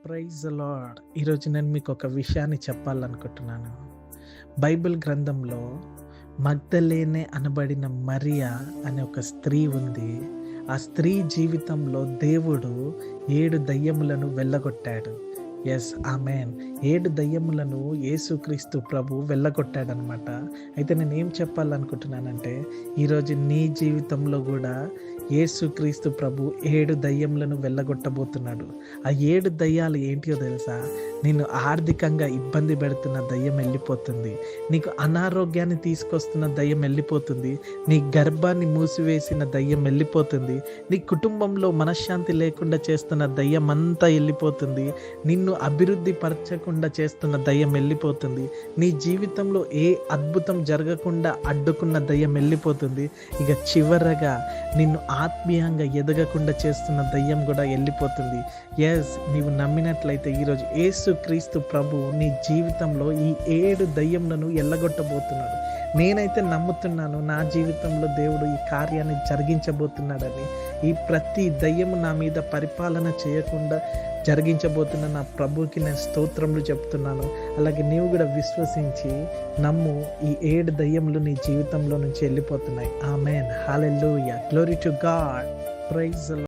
Praise the lord. ఈరోజు నేను మీకు ఒక విషయాన్ని చెప్పాలనుకుంటున్నాను. బైబిల్ గ్రంథంలో మగ్దలేనే అనబడిన మరియా అనే ఒక స్త్రీ ఉంది. ఆ స్త్రీ జీవితంలో దేవుడు 7 దయ్యములను వెళ్ళగొట్టాడు. Yes, amen. 7 దయ్యములను యేసుక్రీస్తు ప్రభు వెళ్ళగొట్టాడనమాట. అయితే నేను ఏం చెప్పాలనుకుంటున్నానంటే, ఈరోజు నీ జీవితంలో కూడా యేసుక్రీస్తు ప్రభు 7 దయ్యములను వెళ్ళగొట్టబోతున్నాడు. ఆ 7 దయ్యాలు ఏంటియో తెలుసా? నిన్ను ఆర్థికంగా ఇబ్బంది పెడుతున్న దయ్యం వెళ్ళిపోతుంది. నీకు అనారోగ్యాన్ని తీసుకొస్తున్న దయ్యం వెళ్ళిపోతుంది. నీ గర్భాన్ని మూసివేసిన దయ్యం వెళ్ళిపోతుంది. నీ కుటుంబంలో మనశ్శాంతి లేకుండా చేస్తున్న దయ్యం అంతా వెళ్ళిపోతుంది. నిన్ను అభివృద్ధి పరచకుండా చేస్తున్న దయ్యం వెళ్ళిపోతుంది. నీ జీవితంలో ఏ అద్భుతం జరగకుండా అడ్డుకున్న దయ్యం వెళ్ళిపోతుంది. ఇక చివరగా నిన్ను ఆత్మీయంగా ఎదగకుండా చేస్తున్న దయ్యం కూడా వెళ్ళిపోతుంది. ఎస్, నీవు నమ్మినట్లయితే ఈరోజు యేసుక్రీస్తు ప్రభు నీ జీవితంలో ఈ 7 దయ్యములను ఎల్లగొట్టబోతున్నాడు. నేనైతే నమ్ముతున్నాను, నా జీవితంలో దేవుడు ఈ కార్యాన్ని జరిగించబోతున్నాడని. ఈ ప్రతి దయ్యము నా మీద పరిపాలన చేయకుండా జరిగించబోతున్న నా ప్రభుకి నేను స్తోత్రములు చెప్తున్నాను. అలాగే నీవు కూడా విశ్వసించి నమ్ము, ఈ 7 దయ్యములు నీ జీవితంలో నుంచి వెళ్ళిపోతున్నాయి. Amen, hallelujah, glory to God, praise the lord.